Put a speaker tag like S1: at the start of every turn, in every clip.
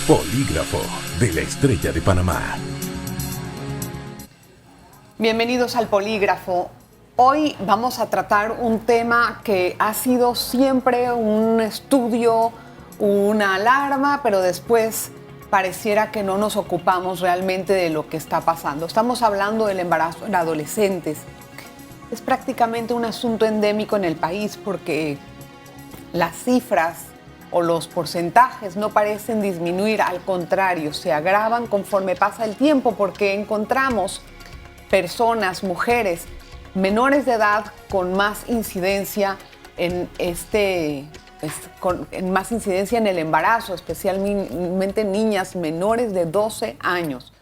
S1: Polígrafo de la Estrella de Panamá.
S2: Bienvenidos al Polígrafo. Hoy vamos a tratar un tema que ha sido siempre un estudio, una alarma, pero después pareciera que no nos ocupamos realmente de lo que está pasando. Estamos hablando del embarazo en adolescentes. Es prácticamente un asunto endémico en el país porque las cifras o los porcentajes no parecen disminuir, al contrario, se agravan conforme pasa el tiempo porque encontramos personas, mujeres, menores de edad con más incidencia en más incidencia en el embarazo, especialmente niñas menores de 12 años,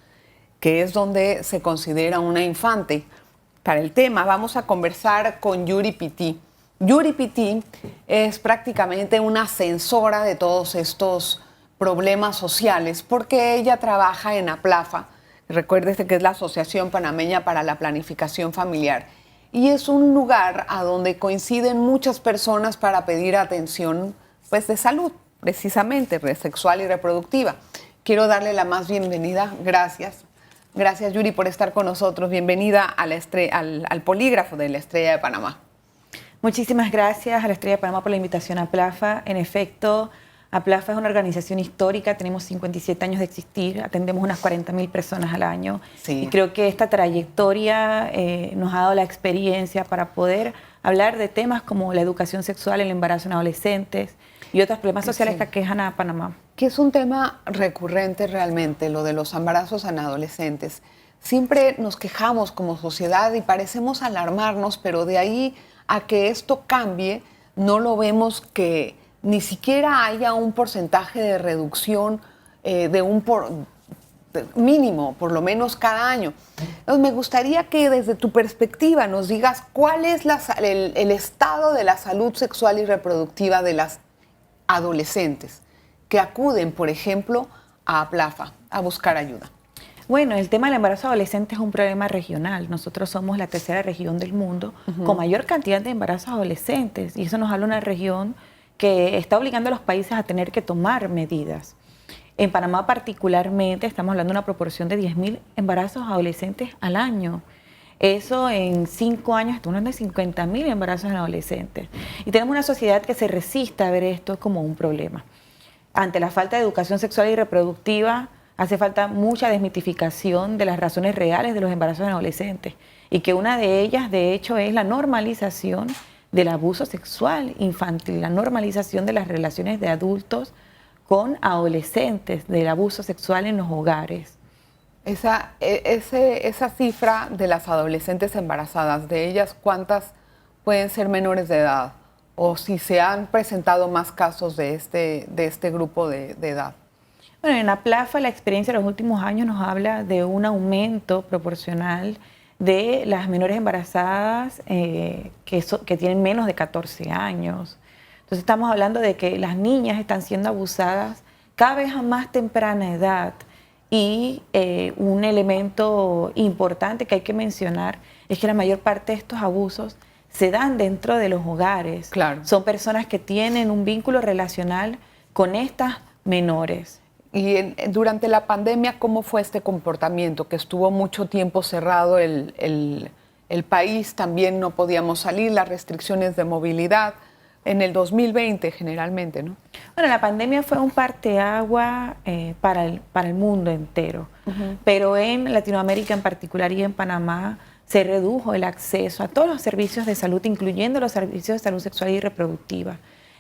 S2: que es donde se considera una infante. Para el tema vamos a conversar con Yuri Pitti. Yuri Pitti es prácticamente una ascensora de todos estos problemas sociales porque ella trabaja en APLAFA. Recuérdese que es la Asociación Panameña para la Planificación Familiar y es un lugar a donde coinciden muchas personas para pedir atención pues, de salud, precisamente, sexual y reproductiva. Quiero darle la más bienvenida, gracias. Gracias, Yuri, por estar con nosotros. Bienvenida a al Polígrafo de la Estrella de Panamá.
S3: Muchísimas gracias a la Estrella de Panamá por la invitación a APLAFA. En efecto, APLAFA es una organización histórica, tenemos 57 años de existir, atendemos unas 40.000 personas al año. Sí. Y creo que esta trayectoria nos ha dado la experiencia para poder hablar de temas como la educación sexual, el embarazo en adolescentes y otros problemas sociales que aquejan a Panamá.
S2: Que es un tema recurrente realmente, lo de los embarazos en adolescentes. Siempre nos quejamos como sociedad y parecemos alarmarnos, pero de ahí a que esto cambie, no lo vemos que ni siquiera haya un porcentaje de reducción mínimo, por lo menos cada año. Entonces, me gustaría que desde tu perspectiva nos digas cuál es el estado de la salud sexual y reproductiva de las adolescentes que acuden, por ejemplo, a APLAFA a buscar ayuda.
S3: Bueno, el tema del embarazo adolescente es un problema regional. Nosotros somos la tercera región del mundo con mayor cantidad de embarazos adolescentes y eso nos habla de una región que está obligando a los países a tener que tomar medidas. En Panamá particularmente estamos hablando de una proporción de 10.000 embarazos adolescentes al año. Eso en 5 años, estamos hablando de 50.000 embarazos en adolescentes. Y tenemos una sociedad que se resiste a ver esto como un problema. Ante la falta de educación sexual y reproductiva, hace falta mucha desmitificación de las razones reales de los embarazos en adolescentes. Y que una de ellas, de hecho, es la normalización del abuso sexual infantil, la normalización de las relaciones de adultos con adolescentes, del abuso sexual en los hogares.
S2: Esa cifra de las adolescentes embarazadas, de ellas, ¿cuántas pueden ser menores de edad? O si se han presentado más casos de este grupo de edad.
S3: Bueno, en APLAFA la experiencia de los últimos años nos habla de un aumento proporcional de las menores embarazadas que tienen menos de 14 años. Entonces estamos hablando de que las niñas están siendo abusadas cada vez a más temprana edad y un elemento importante que hay que mencionar es que la mayor parte de estos abusos se dan dentro de los hogares.
S2: Claro.
S3: Son personas que tienen un vínculo relacional con estas menores.
S2: Y durante la pandemia, ¿cómo fue este comportamiento? Que estuvo mucho tiempo cerrado el país, también no podíamos salir, las restricciones de movilidad, en el 2020 generalmente, ¿no?
S3: Bueno, la pandemia fue un parteagua para el mundo entero, pero en Latinoamérica en particular y en Panamá se redujo el acceso a todos los servicios de salud, incluyendo los servicios de salud sexual y reproductiva.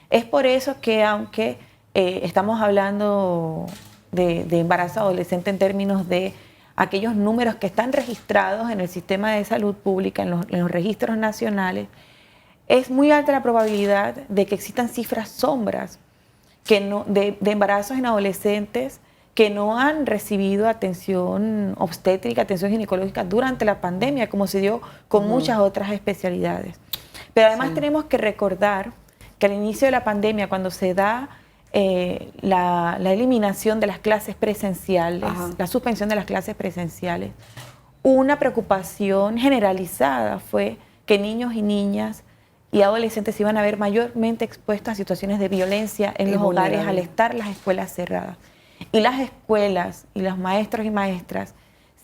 S3: Es por eso que aunque estamos hablando de embarazo adolescente en términos de aquellos números que están registrados en el sistema de salud pública, en los registros nacionales, es muy alta la probabilidad de que existan cifras sombras de embarazos en adolescentes que no han recibido atención obstétrica, atención ginecológica durante la pandemia, como se dio con muchas otras especialidades. Pero además tenemos que recordar que al inicio de la pandemia, cuando se da la eliminación de las clases presenciales, la suspensión de las clases presenciales, una preocupación generalizada fue que niños y niñas y adolescentes iban a ver mayormente expuestos a situaciones de violencia en los hogares al estar las escuelas cerradas. Y las escuelas y los maestros y maestras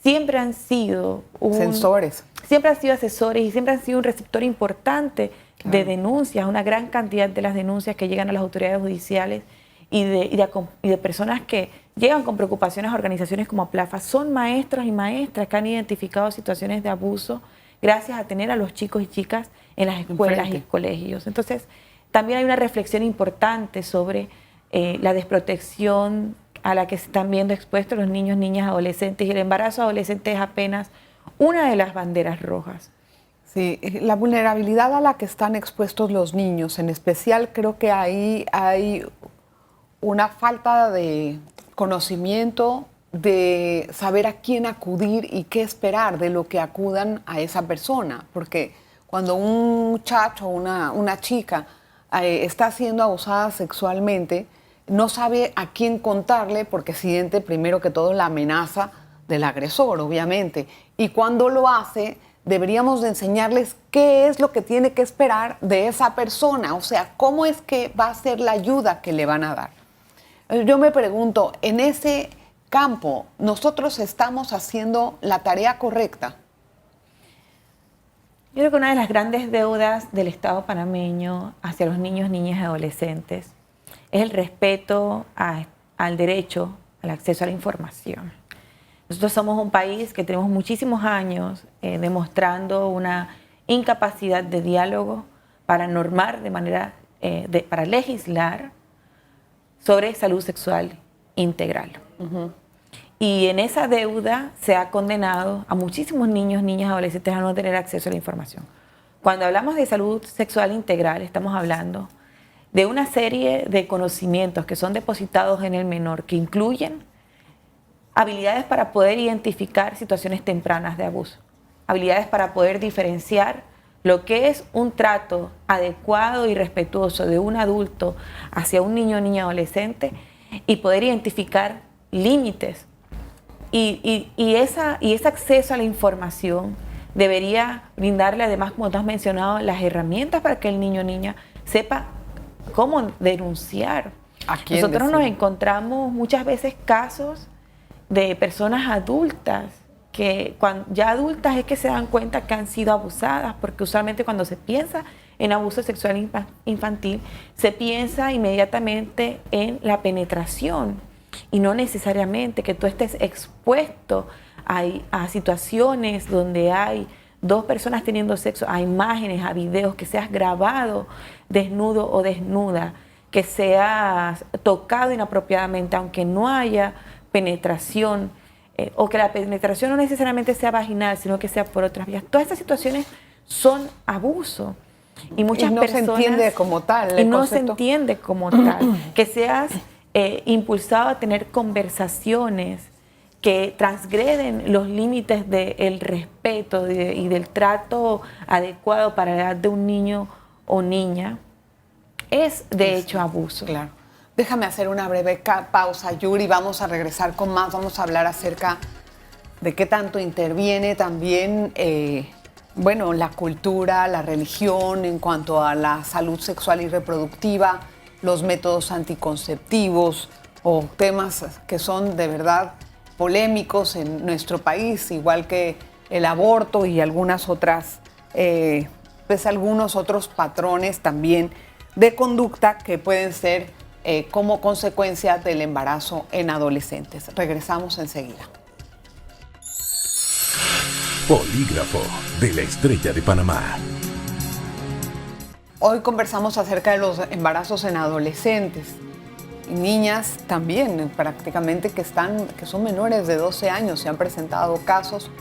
S3: siempre han sido
S2: sensores.
S3: Siempre han sido asesores y siempre han sido un receptor importante de denuncias, una gran cantidad de las denuncias que llegan a las autoridades judiciales y de personas que llegan con preocupaciones a organizaciones como PLAFA. Son maestros y maestras que han identificado situaciones de abuso gracias a tener a los chicos y chicas en las escuelas y colegios. Entonces, también hay una reflexión importante sobre la desprotección a la que se están viendo expuestos los niños, niñas, adolescentes, y el embarazo adolescente es apenas una de las banderas rojas.
S2: Sí, la vulnerabilidad a la que están expuestos los niños, en especial creo que ahí hay una falta de conocimiento, de saber a quién acudir y qué esperar de lo que acudan a esa persona, porque cuando un muchacho o una chica está siendo abusada sexualmente, no sabe a quién contarle porque siente primero que todo la amenaza del agresor, obviamente. Y cuando lo hace, deberíamos de enseñarles qué es lo que tiene que esperar de esa persona, o sea, cómo es que va a ser la ayuda que le van a dar. Yo me pregunto, en ese campo, ¿nosotros estamos haciendo la tarea correcta?
S3: Yo creo que una de las grandes deudas del Estado panameño hacia los niños, niñas y adolescentes es el respeto al derecho al acceso a la información. Nosotros somos un país que tenemos muchísimos años demostrando una incapacidad de diálogo para normar de manera, para legislar sobre salud sexual integral. Y en esa deuda se ha condenado a muchísimos niños, niñas, adolescentes a no tener acceso a la información. Cuando hablamos de salud sexual integral, estamos hablando de una serie de conocimientos que son depositados en el menor, que incluyen habilidades para poder identificar situaciones tempranas de abuso, habilidades para poder diferenciar lo que es un trato adecuado y respetuoso de un adulto hacia un niño o niña adolescente y poder identificar límites. Y ese acceso a la información debería brindarle, además, como tú has mencionado, las herramientas para que el niño o niña sepa cómo denunciar. Nosotros nos encontramos muchas veces casos de personas adultas que ya adultas es que se dan cuenta que han sido abusadas, porque usualmente cuando se piensa en abuso sexual infantil, se piensa inmediatamente en la penetración y no necesariamente que tú estés expuesto a situaciones donde hay dos personas teniendo sexo, a imágenes, a videos, que seas grabado desnudo o desnuda, que seas tocado inapropiadamente, aunque no haya penetración, o que la penetración no necesariamente sea vaginal, sino que sea por otras vías. Todas estas situaciones son abuso. Y muchas personas...
S2: no se entiende como tal.
S3: Y no se entiende como tal. Que seas impulsado a tener conversaciones que transgreden los límites del respeto y del trato adecuado para la edad de un niño o niña, es de hecho abuso.
S2: Claro. Déjame hacer una breve pausa, Yuri, vamos a regresar con más, vamos a hablar acerca de qué tanto interviene también, la cultura, la religión en cuanto a la salud sexual y reproductiva, los métodos anticonceptivos o temas que son de verdad polémicos en nuestro país, igual que el aborto y algunos otros patrones también de conducta que pueden ser como consecuencia del embarazo en adolescentes. Regresamos enseguida.
S1: Polígrafo de la Estrella de Panamá.
S2: Hoy conversamos acerca de los embarazos en adolescentes. Niñas también, prácticamente, que son menores de 12 años. Se han presentado casos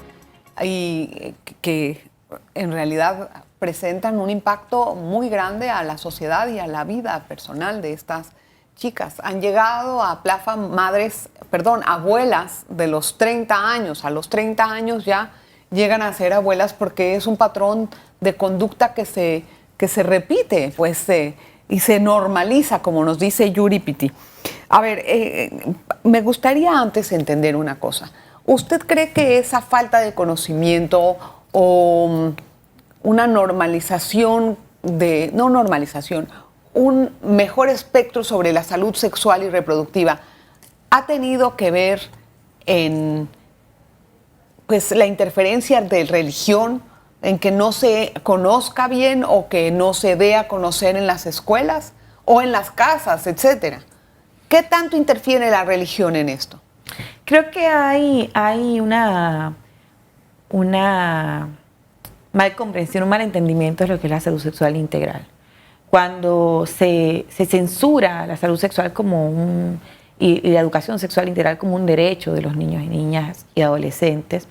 S2: y que en realidad presentan un impacto muy grande a la sociedad y a la vida personal de estas chicas. Han llegado a PLAFA abuelas de los 30 años. A los 30 años ya llegan a ser abuelas porque es un patrón de conducta que se repite, y se normaliza, como nos dice Yuri Piti. A ver, me gustaría antes entender una cosa. ¿Usted cree que esa falta de conocimiento o una normalización un mejor espectro sobre la salud sexual y reproductiva ha tenido que ver en pues, la interferencia de religión, en que no se conozca bien o que no se dé a conocer en las escuelas o en las casas, etcétera. ¿Qué tanto interfiere la religión en esto?
S3: Creo que hay una mal comprensión, un mal entendimiento de lo que es la salud sexual integral. Cuando se censura la salud sexual y la educación sexual integral como un derecho de los niños y niñas y adolescentes,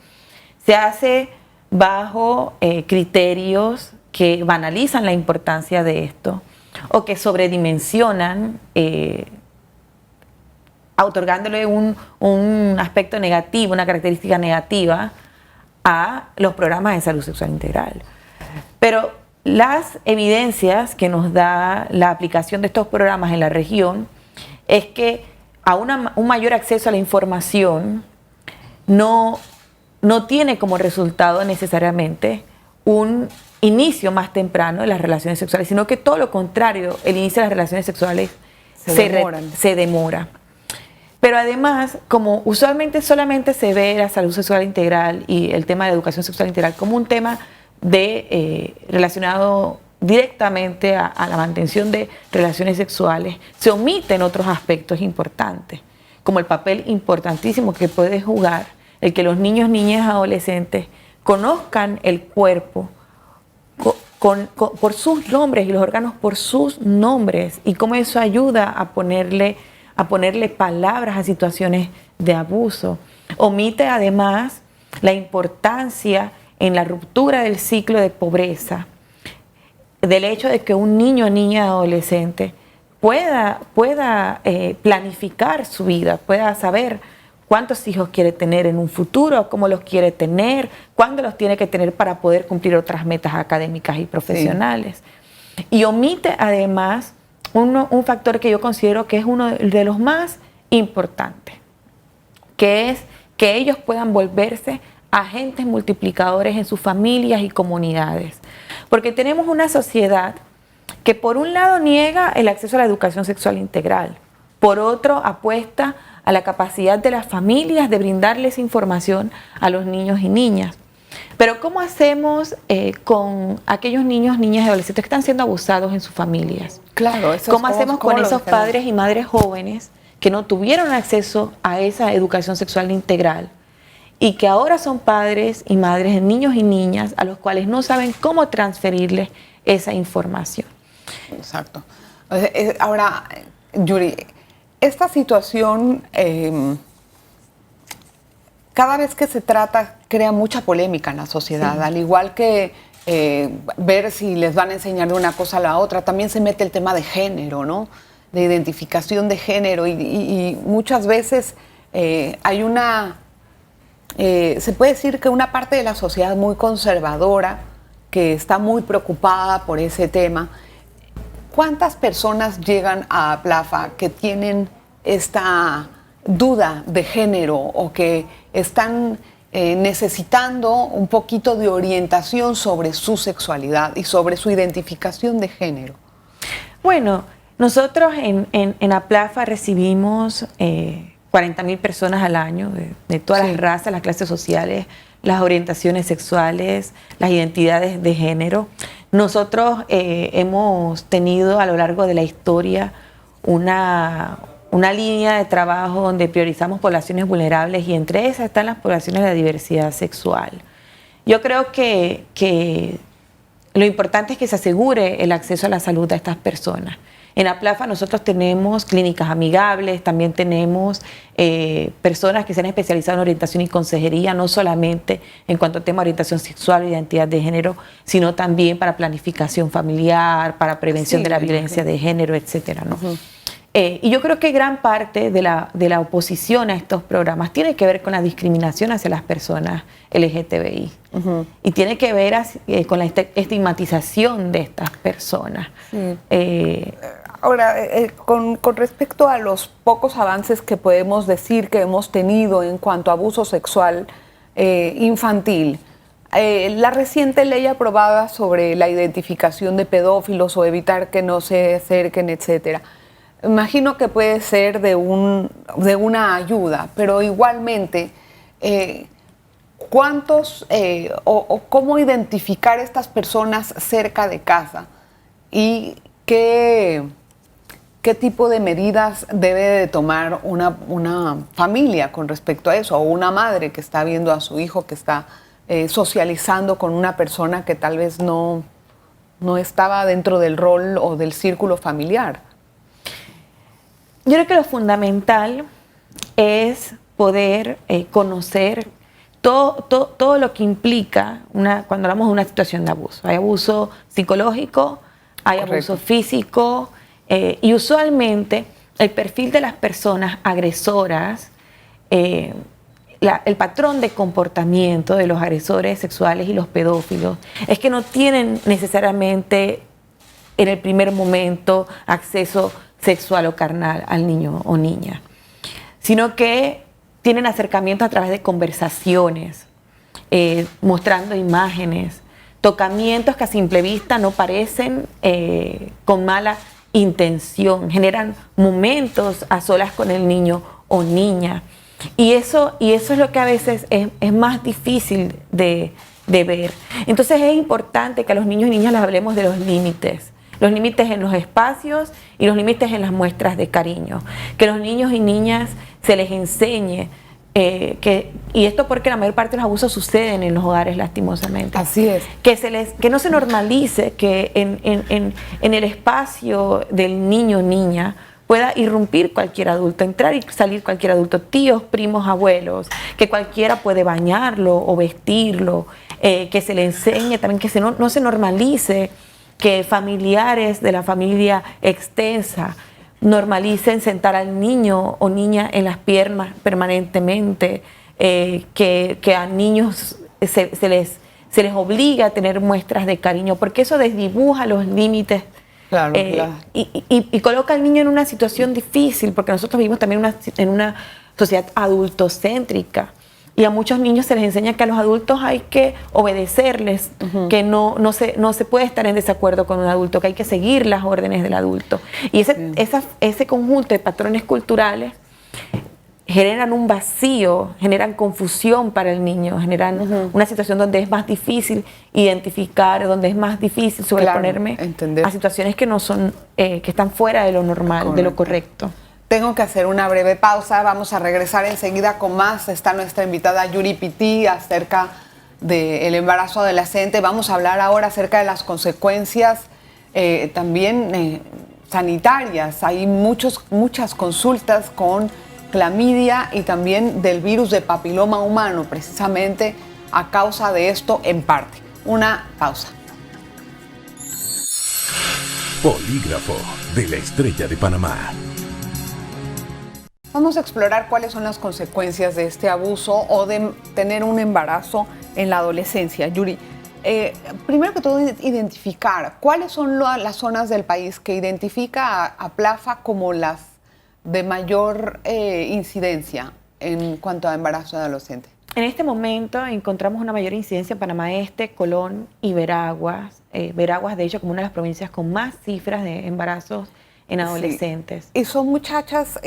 S3: se hace bajo criterios que banalizan la importancia de esto o que sobredimensionan, otorgándole un aspecto negativo, una característica negativa a los programas de salud sexual integral. Pero las evidencias que nos da la aplicación de estos programas en la región es que a un mayor acceso a la información no tiene como resultado necesariamente un inicio más temprano de las relaciones sexuales, sino que todo lo contrario, el inicio de las relaciones sexuales se demora. Pero además, como usualmente solamente se ve la salud sexual integral y el tema de educación sexual integral como un tema relacionado directamente a la mantención de relaciones sexuales, se omiten otros aspectos importantes, como el papel importantísimo que puede jugar el que los niños, niñas, adolescentes conozcan el cuerpo por sus nombres y los órganos por sus nombres, y cómo eso ayuda a ponerle palabras a situaciones de abuso. Omite además la importancia en la ruptura del ciclo de pobreza, del hecho de que un niño, niña, adolescente pueda planificar su vida, pueda saber cuántos hijos quiere tener en un futuro, cómo los quiere tener, cuándo los tiene que tener para poder cumplir otras metas académicas y profesionales. Sí. Y omite además un factor que yo considero que es uno de los más importantes, que es que ellos puedan volverse agentes multiplicadores en sus familias y comunidades. Porque tenemos una sociedad que por un lado niega el acceso a la educación sexual integral, por otro apuesta a la capacidad de las familias de brindarles información a los niños y niñas. Pero ¿cómo hacemos con aquellos niños, niñas y adolescentes que están siendo abusados en sus familias?
S2: Claro,
S3: ¿Cómo hacemos con esos padres y madres jóvenes que no tuvieron acceso a esa educación sexual integral y que ahora son padres y madres de niños y niñas a los cuales no saben cómo transferirles esa información?
S2: Exacto. Ahora, Yuri, esta situación cada vez que se trata crea mucha polémica en la sociedad, sí. Al igual que ver si les van a enseñar de una cosa a la otra, también se mete el tema de género, ¿no? De identificación de género y muchas veces hay se puede decir que una parte de la sociedad muy conservadora que está muy preocupada por ese tema. ¿Cuántas personas llegan a Aplafa que tienen esta duda de género o que están necesitando un poquito de orientación sobre su sexualidad y sobre su identificación de género?
S3: Bueno, nosotros en Aplafa recibimos 40.000 personas al año de todas las razas, las clases sociales, las orientaciones sexuales, las identidades de género. Nosotros hemos tenido a lo largo de la historia una línea de trabajo donde priorizamos poblaciones vulnerables y entre esas están las poblaciones de diversidad sexual. Yo creo que lo importante es que se asegure el acceso a la salud de estas personas. En Aplafa nosotros tenemos clínicas amigables, también tenemos personas que se han especializado en orientación y consejería, no solamente en cuanto al tema de orientación sexual e identidad de género, sino también para planificación familiar, para prevención de la violencia de género, etcétera, ¿no? Y yo creo que gran parte de la oposición a estos programas tiene que ver con la discriminación hacia las personas LGTBI. Y tiene que ver con la estigmatización de estas personas.
S2: Ahora, con respecto a los pocos avances que podemos decir que hemos tenido en cuanto a abuso sexual infantil, la reciente ley aprobada sobre la identificación de pedófilos o evitar que no se acerquen, etcétera, imagino que puede ser de una ayuda, pero igualmente, ¿cuántos o cómo identificar estas personas cerca de casa y qué tipo de medidas debe de tomar una familia con respecto a eso, o una madre que está viendo a su hijo que está socializando con una persona que tal vez no estaba dentro del rol o del círculo familiar?
S3: Yo creo que lo fundamental es poder conocer todo lo que implica cuando hablamos de una situación de abuso. Hay abuso psicológico, hay
S2: Correcto.
S3: abuso físico, y usualmente el perfil de las personas agresoras, el patrón de comportamiento de los agresores sexuales y los pedófilos es que no tienen necesariamente en el primer momento acceso sexual o carnal al niño o niña, sino que tienen acercamientos a través de conversaciones, mostrando imágenes, tocamientos que a simple vista no parecen con mala intención, generan momentos a solas con el niño o niña. Y eso es lo que a veces es más difícil de ver. Entonces es importante que a los niños y niñas les hablemos de los límites en los espacios y los límites en las muestras de cariño. Que los niños y niñas se les enseñe y esto porque la mayor parte de los abusos suceden en los hogares, lastimosamente.
S2: Así es.
S3: Que no se normalice que en el espacio del niño o niña pueda irrumpir cualquier adulto, entrar y salir cualquier adulto, tíos, primos, abuelos, que cualquiera puede bañarlo o vestirlo, que se le enseñe también, que no se normalice que familiares de la familia extensa normalicen sentar al niño o niña en las piernas permanentemente, que a niños se les obliga a tener muestras de cariño, porque eso desdibuja los límites.
S2: Claro, claro.
S3: Y coloca al niño en una situación difícil, porque nosotros vivimos también en una sociedad adultocéntrica. Y a muchos niños se les enseña que a los adultos hay que obedecerles, que no se puede estar en desacuerdo con un adulto, que hay que seguir las órdenes del adulto. Y ese conjunto de patrones culturales generan un vacío, generan confusión para el niño, generan una situación donde es más difícil identificar, donde es más difícil sobreponerme a situaciones que no son, que están fuera de lo normal, de lo correcto.
S2: Tengo que hacer una breve pausa, vamos a regresar enseguida con más. Está nuestra invitada Yuri Pitti acerca del embarazo adolescente. Vamos a hablar ahora acerca de las consecuencias también sanitarias. Hay muchas consultas con clamidia y también del virus de papiloma humano, precisamente a causa de esto en parte. Una pausa.
S1: Polígrafo de la Estrella de Panamá.
S2: Vamos a explorar cuáles son las consecuencias de este abuso o de tener un embarazo en la adolescencia. Yuri, primero que todo, identificar cuáles son las zonas del país que identifica a PLAFA como las de mayor incidencia en cuanto a embarazo de adolescente.
S3: En este momento encontramos una mayor incidencia en Panamá Este, Colón y Veraguas. Veraguas, de hecho, como una de las provincias con más cifras de embarazos en adolescentes.
S2: Sí. Y son muchachas,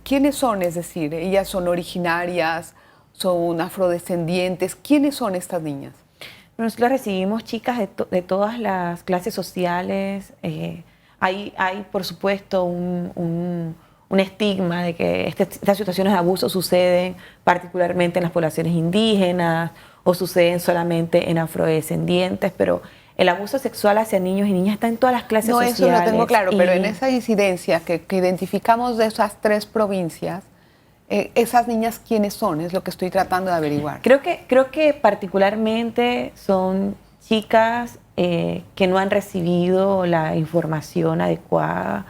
S2: ¿quiénes son? Es decir, ellas son originarias, son afrodescendientes. ¿Quiénes son estas niñas?
S3: Nosotros recibimos chicas de todas las clases sociales. Hay, por supuesto, un estigma de que estas situaciones de abuso suceden particularmente en las poblaciones indígenas o suceden solamente en afrodescendientes, pero el abuso sexual hacia niños y niñas está en todas las clases sociales.
S2: No, eso lo tengo claro, pero en esa incidencia que identificamos de esas tres provincias, esas niñas, ¿quiénes son? Es lo que estoy tratando de averiguar.
S3: Creo que particularmente son chicas que no han recibido la información adecuada,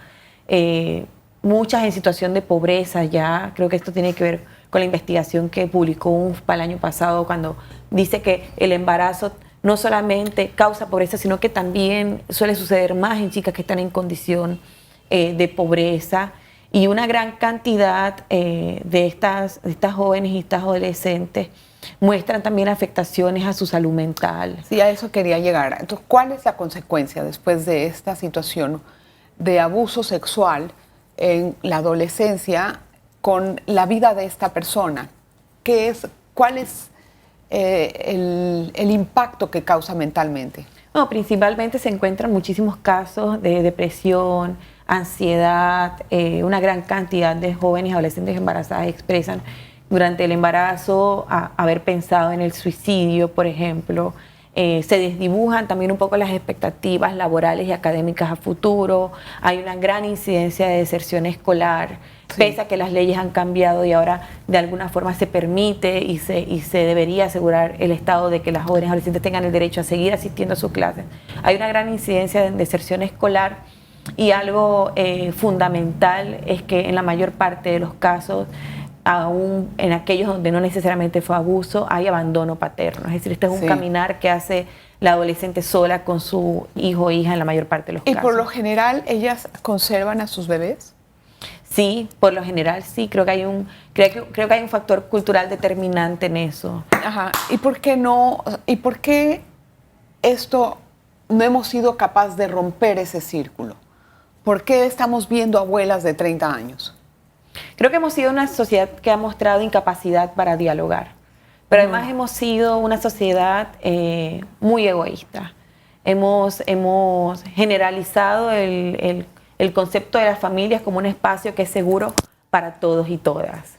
S3: muchas en situación de pobreza ya. Creo que esto tiene que ver con la investigación que publicó UNFPA el año pasado, cuando dice que el embarazo no solamente causa pobreza, sino que también suele suceder más en chicas que están en condición de pobreza. Y una gran cantidad de estas jóvenes y estas adolescentes muestran también afectaciones a su salud mental.
S2: Sí, a eso quería llegar. Entonces, ¿cuál es la consecuencia después de esta situación de abuso sexual en la adolescencia con la vida de esta persona? ¿Cuál es el impacto que causa mentalmente?
S3: No, principalmente se encuentran muchísimos casos de depresión, ansiedad. Una gran cantidad de jóvenes y adolescentes embarazadas expresan durante el embarazo haber pensado en el suicidio, por ejemplo. Se desdibujan también un poco las expectativas laborales y académicas a futuro. Hay una gran incidencia de deserción escolar, pese a que las leyes han cambiado y ahora de alguna forma se permite y se debería asegurar el Estado de que las jóvenes adolescentes tengan el derecho a seguir asistiendo a sus clases. Hay una gran incidencia de deserción escolar y algo fundamental es que en la mayor parte de los casos, aún en aquellos donde no necesariamente fue abuso, hay abandono paterno. Es decir, este es un caminar que hace la adolescente sola con su hijo o hija en la mayor parte de los casos.
S2: ¿Y por lo general ellas conservan a sus bebés?
S3: Sí, por lo general sí. Creo que hay un factor cultural determinante en eso.
S2: Ajá. ¿Y por qué esto no hemos sido capaces de romper ese círculo? ¿Por qué estamos viendo abuelas de 30 años?
S3: Creo que hemos sido una sociedad que ha mostrado incapacidad para dialogar, pero además hemos sido una sociedad muy egoísta. Hemos generalizado el concepto de las familias como un espacio que es seguro para todos y todas.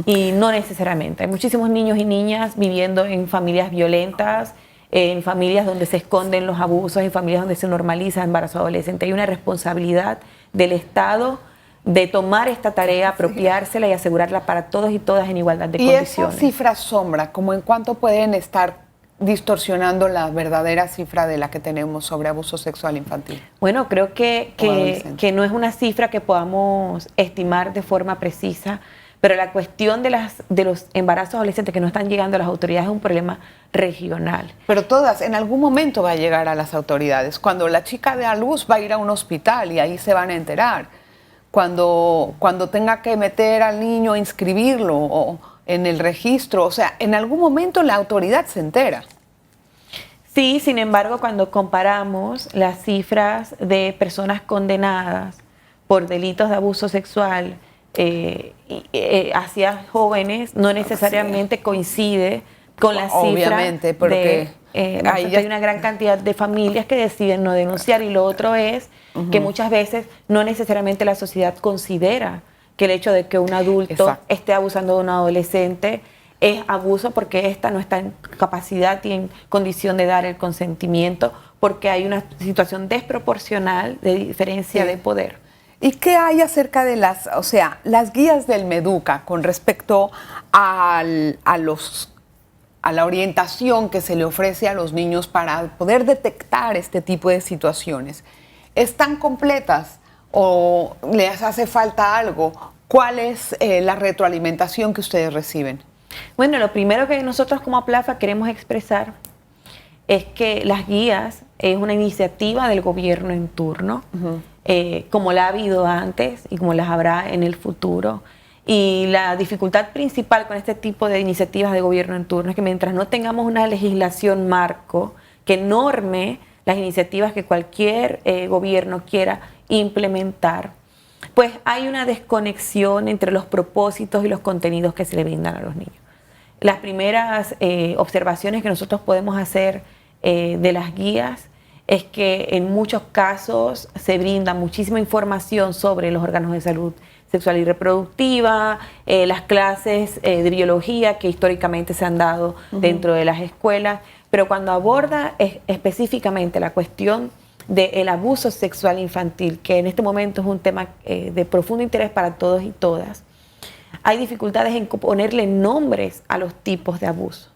S3: Y no necesariamente. Hay muchísimos niños y niñas viviendo en familias violentas, en familias donde se esconden los abusos, en familias donde se normaliza el embarazo adolescente. Hay una responsabilidad del Estado de tomar esta tarea, apropiársela y asegurarla para todos y todas en igualdad de condiciones.
S2: ¿Y esa cifra sombra, como en cuánto pueden estar distorsionando la verdadera cifra de la que tenemos sobre abuso sexual infantil?
S3: Bueno, creo que no es una cifra que podamos estimar de forma precisa, pero la cuestión de los embarazos adolescentes que no están llegando a las autoridades es un problema regional.
S2: Pero en algún momento va a llegar a las autoridades. Cuando la chica dé a luz va a ir a un hospital y ahí se van a enterar. Cuando tenga que meter al niño, inscribirlo o en el registro, o sea, en algún momento la autoridad se entera.
S3: Sí, sin embargo, cuando comparamos las cifras de personas condenadas por delitos de abuso sexual hacia jóvenes, no necesariamente coincide con la cifra.
S2: Obviamente, porque
S3: hay una gran cantidad de familias que deciden no denunciar, y lo otro es que muchas veces no necesariamente la sociedad considera que el hecho de que un adulto esté abusando de un adolescente es abuso, porque ésta no está en capacidad y en condición de dar el consentimiento, porque hay una situación desproporcional de diferencia de poder.
S2: ¿Y qué hay acerca de las guías del Meduca con respecto a la orientación que se le ofrece a los niños para poder detectar este tipo de situaciones? ¿Están completas o les hace falta algo? ¿Cuál es la retroalimentación que ustedes reciben?
S3: Bueno, lo primero que nosotros como APLAFA queremos expresar es que las guías es una iniciativa del gobierno en turno, como la ha habido antes y como las habrá en el futuro. Y la dificultad principal con este tipo de iniciativas de gobierno en turno es que mientras no tengamos una legislación marco que norme las iniciativas que cualquier gobierno quiera implementar, pues hay una desconexión entre los propósitos y los contenidos que se le brindan a los niños. Las primeras observaciones que nosotros podemos hacer de las guías es que en muchos casos se brinda muchísima información sobre los órganos de salud sexual y reproductiva, las clases de biología que históricamente se han dado dentro de las escuelas, pero cuando aborda específicamente la cuestión del abuso sexual infantil, que en este momento es un tema de profundo interés para todos y todas, hay dificultades en ponerle nombres a los tipos de abuso,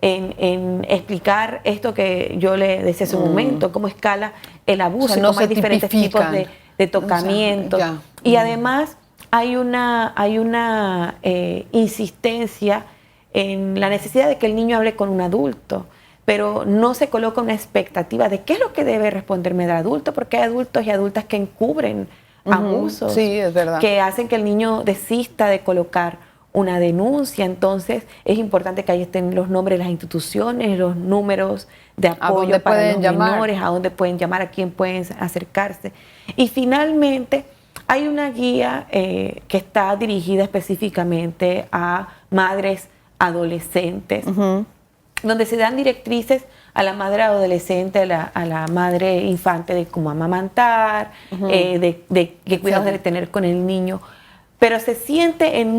S3: en explicar esto que yo le decía hace un momento, cómo escala el abuso, cómo hay diferentes tipos de tocamientos. Y además hay una insistencia en la necesidad de que el niño hable con un adulto, pero no se coloca una expectativa de qué es lo que debe responderme el adulto, porque hay adultos y adultas que encubren abusos,
S2: sí, es verdad,
S3: que hacen que el niño desista de colocar una denuncia. Entonces es importante que ahí estén los nombres de las instituciones, los números de apoyo para los menores, a dónde pueden llamar, a quién pueden acercarse. Y finalmente Hay una guía que está dirigida específicamente a madres adolescentes, donde se dan directrices a la madre adolescente, a la madre infante de cómo amamantar, de qué cuidados debe tener con el niño. Pero se siente en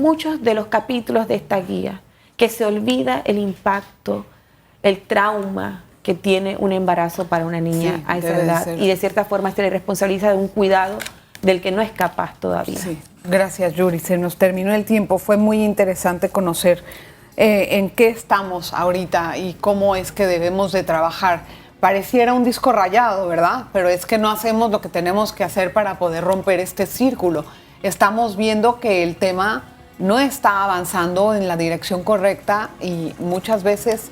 S3: muchos de los capítulos de esta guía que se olvida el impacto, el trauma que tiene un embarazo para una niña a esa edad. Y de cierta forma se le responsabiliza de un cuidado del que no es capaz todavía.
S2: Sí. Gracias, Yuri. Se nos terminó el tiempo. Fue muy interesante conocer en qué estamos ahorita y cómo es que debemos de trabajar. Pareciera un disco rayado, ¿verdad? Pero es que no hacemos lo que tenemos que hacer para poder romper este círculo. Estamos viendo que el tema no está avanzando en la dirección correcta y muchas veces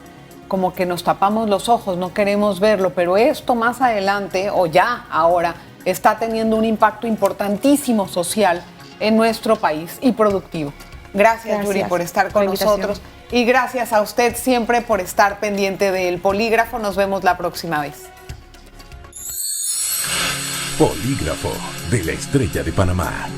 S2: como que nos tapamos los ojos, no queremos verlo, pero esto más adelante o ya ahora está teniendo un impacto importantísimo social en nuestro país y productivo. Gracias, Yuri, por estar con nosotros. Y gracias a usted siempre por estar pendiente del Polígrafo. Nos vemos la próxima vez.
S1: Polígrafo de la Estrella de Panamá.